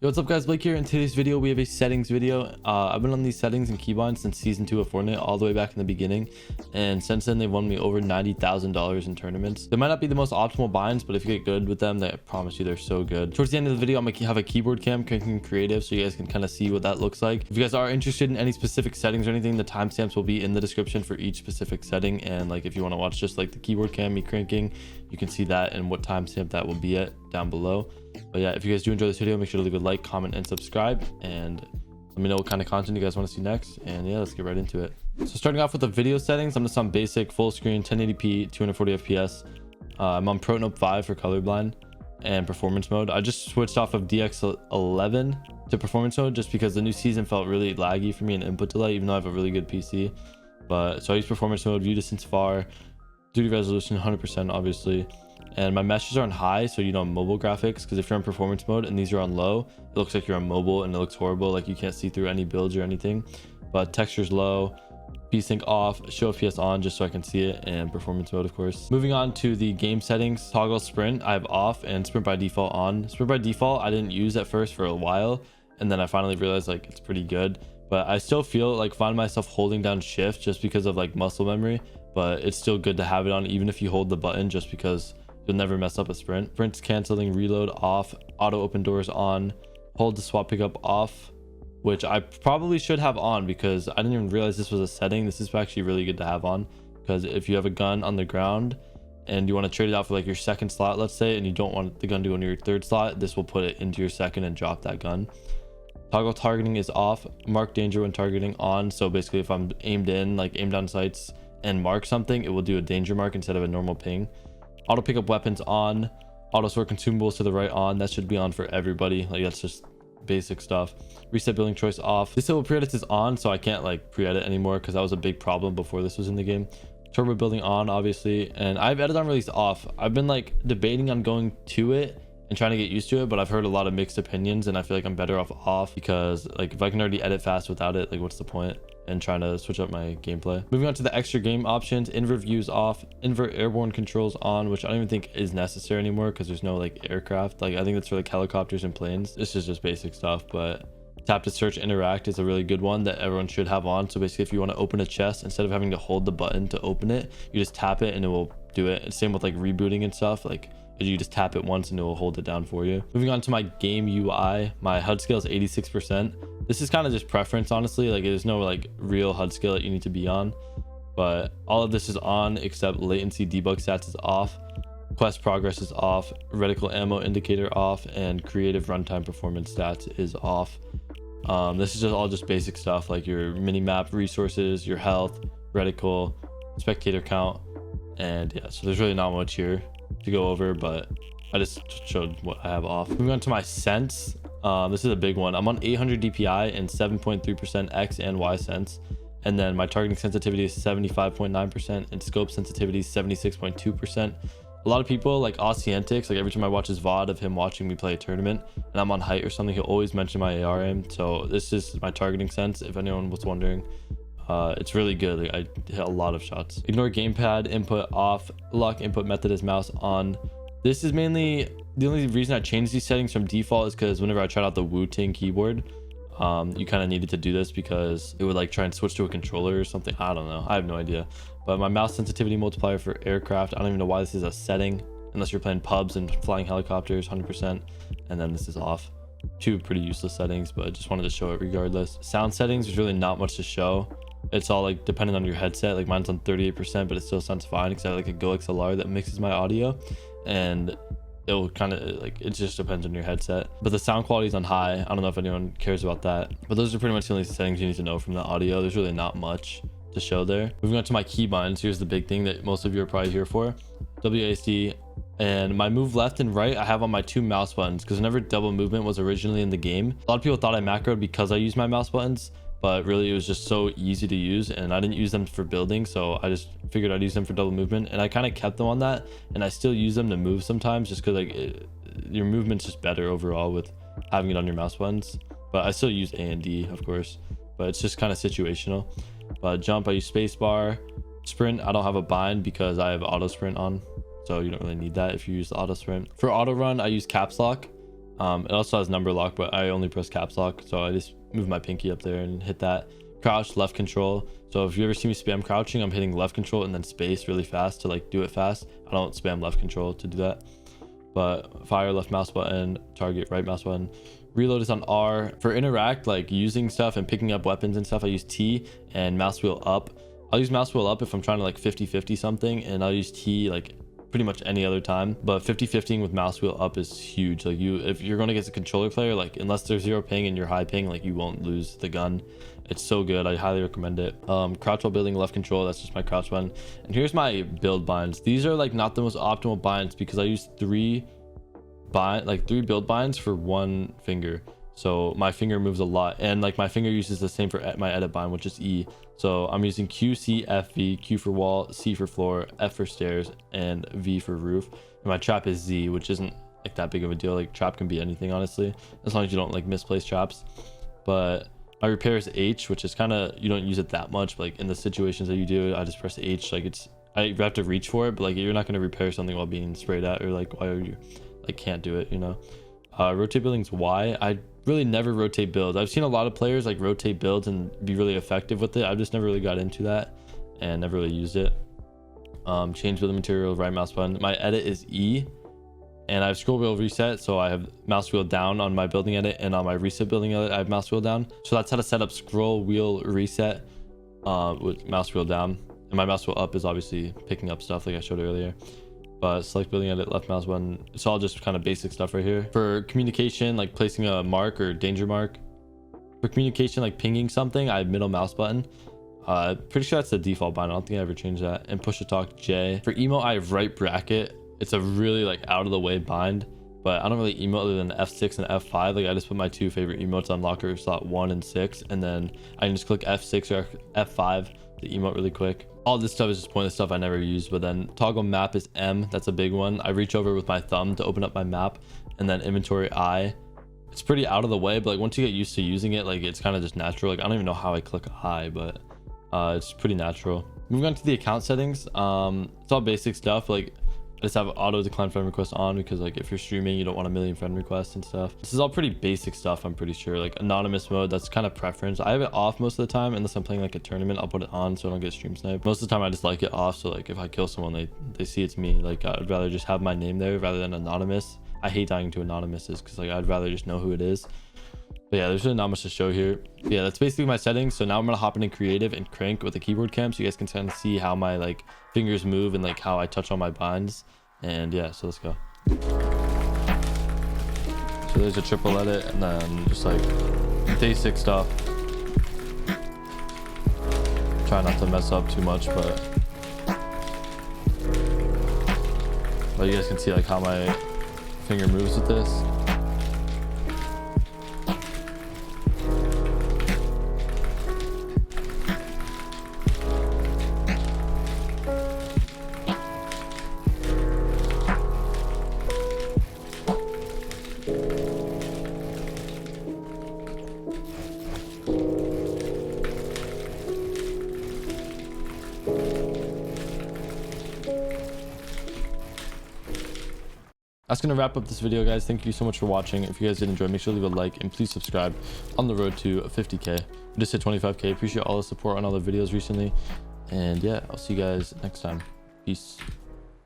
Yo, what's up guys, Blake here. In today's video we have a settings video. I've been on these settings and keybinds since season 2 of Fortnite, all the way back in the beginning, and since then they've won me over $90,000 in tournaments. They might not be the most optimal binds, but if you get good with them, I promise you they're so good. Towards the end of the video I'm gonna have a keyboard cam cranking creative so you guys can kind of see what that looks like. If you guys are interested in any specific settings or anything, the timestamps will be in the description for each specific setting, and like if you want to watch just like the keyboard cam me cranking, you can see that and what timestamp that will be at down below. But yeah, if you guys do enjoy this video, make sure to leave a like, comment, and subscribe, and let me know what kind of content you guys want to see next. And yeah, let's get right into it. So starting off with the video settings, I'm just on basic, full screen, 1080p, 240 fps. I'm on Pro Nope 5 for colorblind and performance mode. I just switched off of DX11 to performance mode just because the new season felt really laggy for me in input delay, even though I have a really good PC. But so I use performance mode, view distance far, 3D resolution 100% obviously, and my meshes are on high, so you know mobile graphics, because if you're on performance mode and these are on low, it looks like you're on mobile and it looks horrible, like you can't see through any builds or anything. But textures low, VSync off, show FPS on just so I can see it, and performance mode of course. Moving on to the game settings, toggle sprint I have off and sprint by default on. Sprint by default I didn't use at first for a while, and then I finally realized like it's pretty good, but I still feel like find myself holding down shift just because of like muscle memory. But it's still good to have it on even if you hold the button, just because you'll never mess up a sprint. Sprint's canceling, reload off, auto open doors on, hold the swap pickup off, which I probably should have on because I didn't even realize this was a setting. This is actually really good to have on, because if you have a gun on the ground and you want to trade it out for like your second slot, let's say, and you don't want the gun to go into your third slot, this will put it into your second and drop that gun. Toggle targeting is off, mark danger when targeting on. So basically if I'm aimed in, like aimed on sights and mark something, it will do a danger mark instead of a normal ping. Auto pick up weapons on, auto sort consumables to the right on. That should be on for everybody, like that's just basic stuff. Reset building choice off. Disable pre-edits is on, so I can't like pre-edit anymore because that was a big problem before this was in the game. Turbo building on obviously, and I have edit on release off. I've been like debating on going to it and trying to get used to it, but I've heard a lot of mixed opinions, and I feel like I'm better off because like if I can already edit fast without it, like what's the point? And trying to switch up my gameplay. Moving on to the extra game options, invert views off, invert airborne controls on, which I don't even think is necessary anymore because there's no like aircraft. Like I think that's for like helicopters and planes. This is just basic stuff, but tap to search interact is a really good one that everyone should have on. So basically if you want to open a chest, instead of having to hold the button to open it, you just tap it and it will do it. Same with like rebooting and stuff, like you just tap it once and it will hold it down for you. Moving on to my game UI, my HUD scale is 86%. This is kind of just preference, honestly. Like there's no like real HUD scale that you need to be on, but all of this is on except latency debug stats is off, quest progress is off, reticle ammo indicator off, and creative runtime performance stats is off. This is just all just basic stuff like your mini map resources, your health, reticle, spectator count, and yeah, so there's really not much here to go over, but I just showed what I have off. Moving on to my sense, this is a big one. I'm on 800 DPI and 7.3% X and Y sense, and then my targeting sensitivity is 75.9% and scope sensitivity is 76.2%. A lot of people like Ossientix, like every time I watch his VOD of him watching me play a tournament and I'm on height or something, he'll always mention my AR aim. So this is my targeting sense, if anyone was wondering. It's really good. Like, I hit a lot of shots. Ignore gamepad input off, lock input method is mouse on. This is mainly the only reason I changed these settings from default is because whenever I tried out the Wu-Ting keyboard, you kind of needed to do this because it would like try and switch to a controller or something. I don't know, I have no idea. But my mouse sensitivity multiplier for aircraft, I don't even know why this is a setting unless you're playing pubs and flying helicopters, 100%, and then this is off. Two pretty useless settings, but I just wanted to show it regardless. Sound settings, there's really not much to show. It's all like dependent on your headset. Like mine's on 38%, but it still sounds fine because I have like a Go XLR that mixes my audio, and it'll kind of like, it just depends on your headset. But the sound quality is on high. I don't know if anyone cares about that, but those are pretty much the only settings you need to know from the audio. There's really not much to show there. Moving on to my keybinds, here's the big thing that most of you are probably here for. WASD, and my move left and right I have on my two mouse buttons because whenever double movement was originally in the game, a lot of people thought I macroed because I used my mouse buttons, but really it was just so easy to use and I didn't use them for building, so I just figured I'd use them for double movement, and I kind of kept them on that, and I still use them to move sometimes just because like your movement's just better overall with having it on your mouse buttons. But I still use A and D of course, but it's just kind of situational. But jump I use spacebar. Sprint I don't have a bind because I have auto sprint on, so you don't really need that if you use the auto sprint. For auto run I use caps lock, It also has number lock, but I only press caps lock, so I just move my pinky up there and hit that. Crouch, left control. So if you ever see me spam crouching, I'm hitting left control and then space really fast to like do it fast. I don't spam left control to do that. But fire, left mouse button, target, right mouse button. Reload is on R. For interact, like using stuff and picking up weapons and stuff, I use T and mouse wheel up. I'll use mouse wheel up if I'm trying to like 50-50 something, and I'll use T like pretty much any other time. But 50-50ing with mouse wheel up is huge. Like if you're going against a controller player, like unless there's 0 ping and you're high ping, like you won't lose the gun. It's so good. I highly recommend it. Crouch while building, left control. That's just my crouch button. And here's my build binds. These are like not the most optimal binds because I use three build binds for one finger. So my finger moves a lot, and like my finger uses the same for my edit bind, which is E. So I'm using Q, C, F, V, Q for wall, C for floor, F for stairs, and V for roof. And my trap is Z, which isn't like that big of a deal. Like trap can be anything, honestly, as long as you don't like misplace traps. But my repair is H, which is kind of, you don't use it that much, but like in the situations that you do, I just press H. Like I have to reach for it, but like you're not going to repair something while being sprayed at, or like while you like can't do it, you know. Rotate building's Y. I really never rotate builds. I've seen a lot of players like rotate builds and be really effective with it. I've just never really got into that and never really used it. Change building material, right mouse button. My edit is E, and I have scroll wheel reset, so I have mouse wheel down on my building edit, and on my reset building edit I have mouse wheel down. So that's how to set up scroll wheel reset with mouse wheel down. And my mouse wheel up is obviously picking up stuff like I showed earlier. But select building edit, left mouse button. It's all just kind of basic stuff right here. For communication, like placing a mark or danger mark. For communication, like pinging something, I have middle mouse button. Pretty sure that's the default bind. I don't think I ever changed that. And push to talk, J. For emo, I have right bracket. It's a really like out of the way bind, but I don't really emote other than F6 and F5. Like I just put my two favorite emotes on locker slot 1 and 6, and then I can just click F6 or F5 to emote really quick. All this stuff is just pointless stuff I never use. But then toggle map is M. That's a big one. I reach over with my thumb to open up my map, and then inventory I. It's pretty out of the way, but like once you get used to using it, like it's kind of just natural. Like I don't even know how I click I, but it's pretty natural. Moving on to the account settings, it's all basic stuff. Like I just have auto decline friend requests on because like if you're streaming, you don't want a million friend requests and stuff. This is all pretty basic stuff, I'm pretty sure. Like anonymous mode, that's kind of preference. I have it off most of the time unless I'm playing like a tournament. I'll put it on so I don't get stream sniped. Most of the time I just like it off, so like if I kill someone, they see it's me. Like I'd rather just have my name there rather than anonymous. I hate dying to anonymouses because like I'd rather just know who it is. But yeah, there's really not much to show here. Yeah, that's basically my settings. So now I'm gonna hop into creative and crank with the keyboard cam so you guys can kind of see how my like fingers move and like how I touch on my binds. And yeah, so let's go. So there's a triple edit, and then just like basic stuff. Try not to mess up too much, but you guys can see like how my finger moves with this. That's gonna wrap up this video, guys. Thank you so much for watching. If you guys did enjoy, make sure to leave a like and please subscribe. On the road to 50k. We just hit 25k. Appreciate all the support on all the videos recently, and yeah, I'll see you guys next time. Peace.